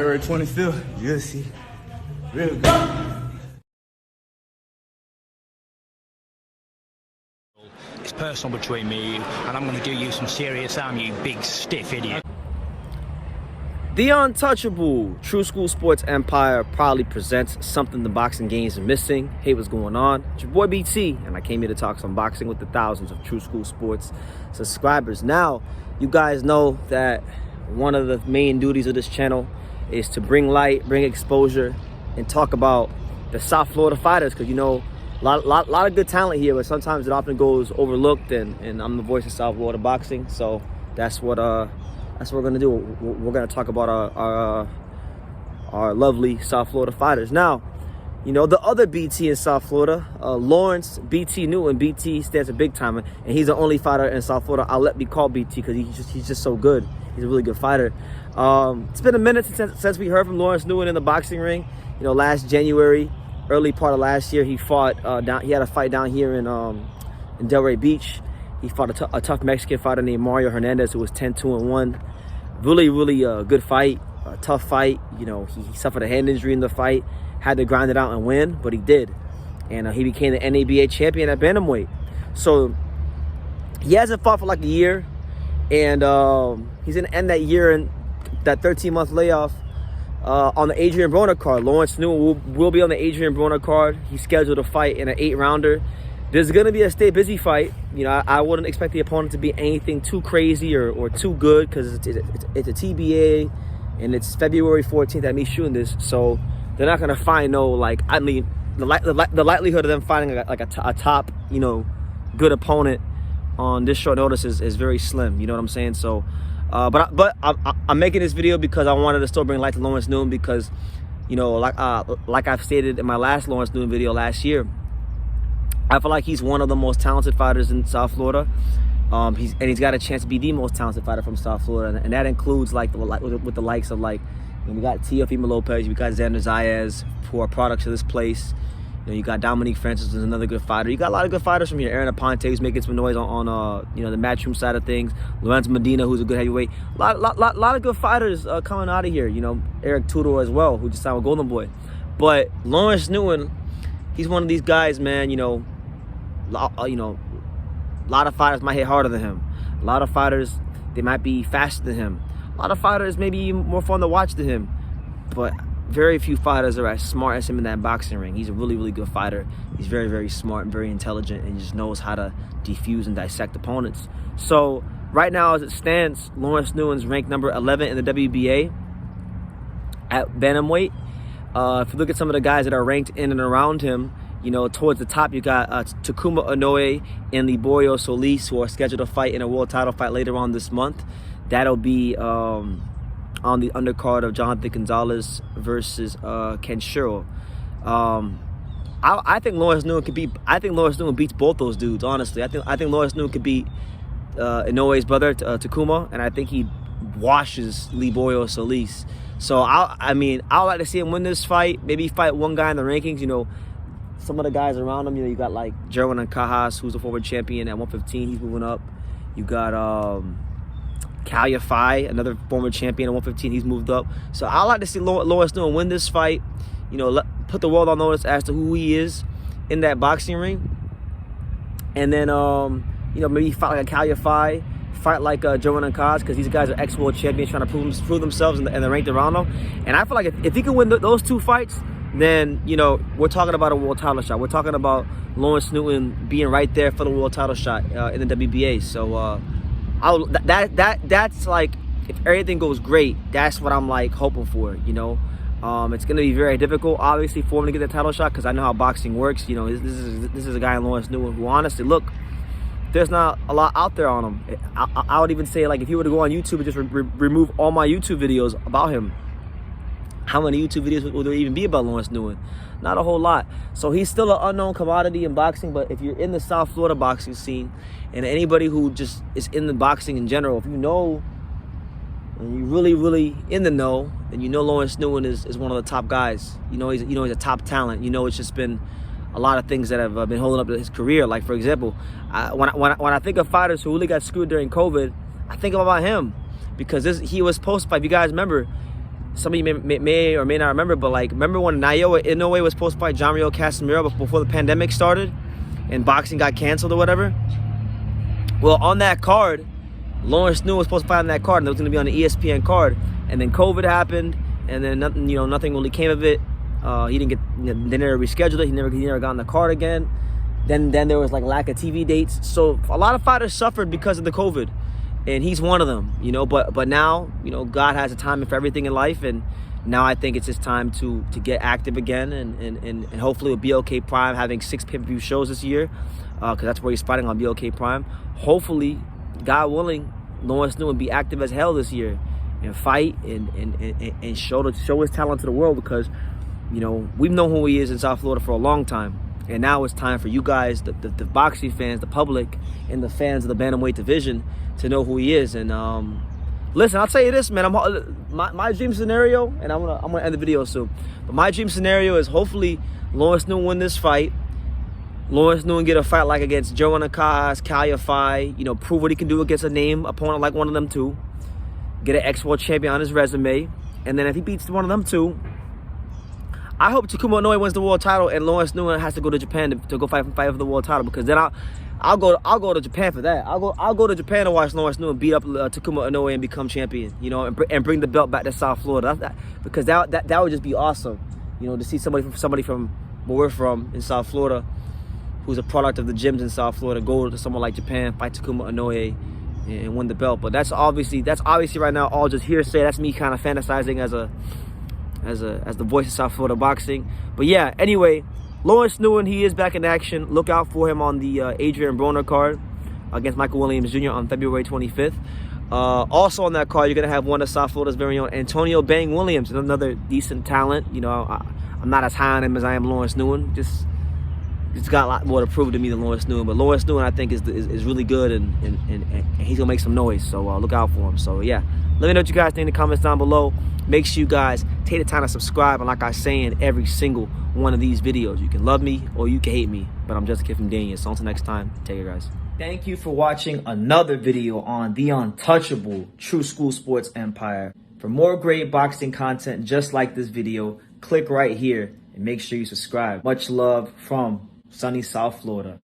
February 25th, you'll see. Real good. It's personal between me and you, and I'm going to do you some serious harm, you big stiff idiot. The Untouchable True School Sports Empire proudly presents something the boxing game is missing. Hey, what's going on? It's your boy BT, and I came here to talk some boxing with the thousands of True School Sports subscribers. Now, you guys know that one of the main duties of this channel is to bring light, bring exposure, and talk about the South Florida fighters, because you know, a lot of good talent here, but sometimes it often goes overlooked, and I'm the voice of South Florida boxing, so that's what we're gonna do. We're gonna talk about our lovely South Florida fighters. Now, you know, the other BT in South Florida, Lawrence BT Newton. BT stands for big timer, and he's the only fighter in South Florida I'll let me call BT because he's just so good. He's a really good fighter. It's been a minute since we heard from Lawrence Newton in the boxing ring. You know, last January, early part of last year, he fought he had a fight down here in Delray Beach. He fought a tough Mexican fighter named Mario Hernandez, who was 10-2-1. Really good fight, a tough fight. You know, he suffered a hand injury in the fight, had to grind it out and win, but he did. And he became the NABA champion at Bantamweight. So he hasn't fought for like a year, and he's going to end that year in that 13-month layoff on the Adrien Broner card. Lawrence Newton will be on the Adrien Broner card. He's scheduled to fight in an 8-rounder. There's going to be a stay busy fight. You know, I wouldn't expect the opponent to be anything too crazy or too good, because it's a TBA, and it's February 14th at me shooting this. So they're not going to find no, like, I mean, the likelihood of them finding like a top, you know, good opponent on this short notice is very slim. You know what I'm saying? So, but I'm making this video because I wanted to still bring light to Lawrence Newton, because, you know, like I've stated in my last Lawrence Newton video last year, I feel like he's one of the most talented fighters in South Florida. He's got a chance to be the most talented fighter from South Florida, and that includes like with the likes of, like, you know, we got Teofimo Lopez, we got Xander Zayas, who are products of this place. You know, you got Dominique Francis, who's another good fighter. You got a lot of good fighters from here. Arent Aponte, who's making some noise on you know, the matchroom side of things. Lorenzo Medina, who's a good heavyweight. A lot of good fighters coming out of here. You know, Eric Tudor as well, who just signed with Golden Boy. But Lawrence Newton, he's one of these guys, man. You know, a lot of fighters might hit harder than him. A lot of fighters, they might be faster than him. A lot of fighters may be more fun to watch than him. But very few fighters are as smart as him in that boxing ring. He's a really good fighter. He's very smart and very intelligent, and he just knows how to defuse and dissect opponents. So right now, as it stands, Lawrence Newton's ranked number 11 in the WBA at Bantamweight. If you look at some of the guys that are ranked in and around him, you know, towards the top, you got Takuma Inoue and Liborio Solis, who are scheduled to fight in a world title fight later on this month. That'll be on the undercard of Jonathan Gonzalez versus Ken Shiro. I think Lawrence Newton could beat. I think Lawrence Newton beats both those dudes. Honestly, I think Lawrence Newton could beat Inoue's brother, Takuma, and I think he washes Liborio Solis. So I mean, I would like to see him win this fight. Maybe fight one guy in the rankings. You know, some of the guys around him, you know, you got like Jerwin Cajas, who's a former champion at 115. He's moving up. You got Kalia Fai, another former champion at 115. He's moved up. So I like to see Lawrence Newton win this fight. You know, put the world on notice as to who he is in that boxing ring. And then, you know, maybe fight like a Kalia Fai, fight like Jerwin Cajas, because these guys are ex-world champions trying to prove themselves and they're ranked around them. And I feel like if he can win those two fights, then, you know, we're talking about a world title shot. We're talking about Lawrence Newton being right there for the world title shot in the WBA. So that's like, if everything goes great, that's what I'm like hoping for. You know, it's gonna be very difficult, obviously, for him to get the title shot, because I know how boxing works. You know, this is a guy in Lawrence Newton who, honestly, look, there's not a lot out there on him. I would even say, like, if you were to go on YouTube and just remove all my YouTube videos about him, how many YouTube videos will there even be about Lawrence Newton? Not a whole lot. So he's still an unknown commodity in boxing, but if you're in the South Florida boxing scene, and anybody who just is in the boxing in general, if you know, and you're really in the know, then you know Lawrence Newton is one of the top guys. You know he's a top talent. You know, it's just been a lot of things that have been holding up his career. Like, for example, when I think of fighters who really got screwed during COVID, I think about him, because he was supposed to fight. If you guys remember, some of you may or may not remember, but like, remember when Naoya Inoue was supposed to fight John Rio Casimiro before the pandemic started and boxing got canceled or whatever? Well, on that card, Lawrence Newman was supposed to fight on that card, and it was going to be on the ESPN card. And then COVID happened, and then nothing, nothing really came of it. He didn't get, they never rescheduled it. He never got on the card again. Then there was like lack of TV dates. So a lot of fighters suffered because of the COVID, and he's one of them. But now, God has a timing for everything in life, and now I think it's his time to get active again, and hopefully with BLK Prime having 6 pay-per-view shows this year, because that's where he's fighting on BLK Prime. Hopefully, God willing, Lawrence Newman be active as hell this year and fight and show his talent to the world, because we've known who he is in South Florida for a long time, and now it's time for you guys, the boxing fans, the public, and the fans of the bantamweight division to know who he is. And listen, I'll tell you this, man. My dream scenario, and I'm gonna end the video soon, but my dream scenario is hopefully Lawrence Newman win this fight. Lawrence Newman get a fight like against Joe Nakaz, qualify, prove what he can do against a name opponent like one of them two. Get an ex-world champion on his resume. And then if he beats one of them two, I hope Takuma Inoue wins the world title and Lawrence Newman has to go to Japan to go fight for the world title, because then I'll go to Japan for that. I'll go to Japan to watch Lawrence Newman beat up Takuma Inoue and become champion, and bring the belt back to South Florida. Because that would just be awesome, to see somebody from where we're from in South Florida, who's a product of the gyms in South Florida, go to someone like Japan, fight Takuma Inoue, and win the belt. But that's obviously right now all just hearsay. That's me kind of fantasizing as the voice of South Florida boxing. But yeah, anyway, Lawrence Newman, he is back in action. Look out for him on the Adrien Broner card against Michael Williams Jr. on February 25th. Also on that card, you're gonna have one of South Florida's very own Antonio Bang Williams, another decent talent. I'm not as high on him as I am Lawrence Newman. It's got a lot more to prove to me than Lawrence Newman. But Lawrence Newman, I think, is really good, and he's going to make some noise. So look out for him. So, yeah. Let me know what you guys think in the comments down below. Make sure you guys take the time to subscribe. And like I say in every single one of these videos, you can love me or you can hate me. But I'm just a kid from Dania. So until next time, take care, guys. Thank you for watching another video on the untouchable True School Sports Empire. For more great boxing content just like this video, click right here and make sure you subscribe. Much love from sunny South Florida.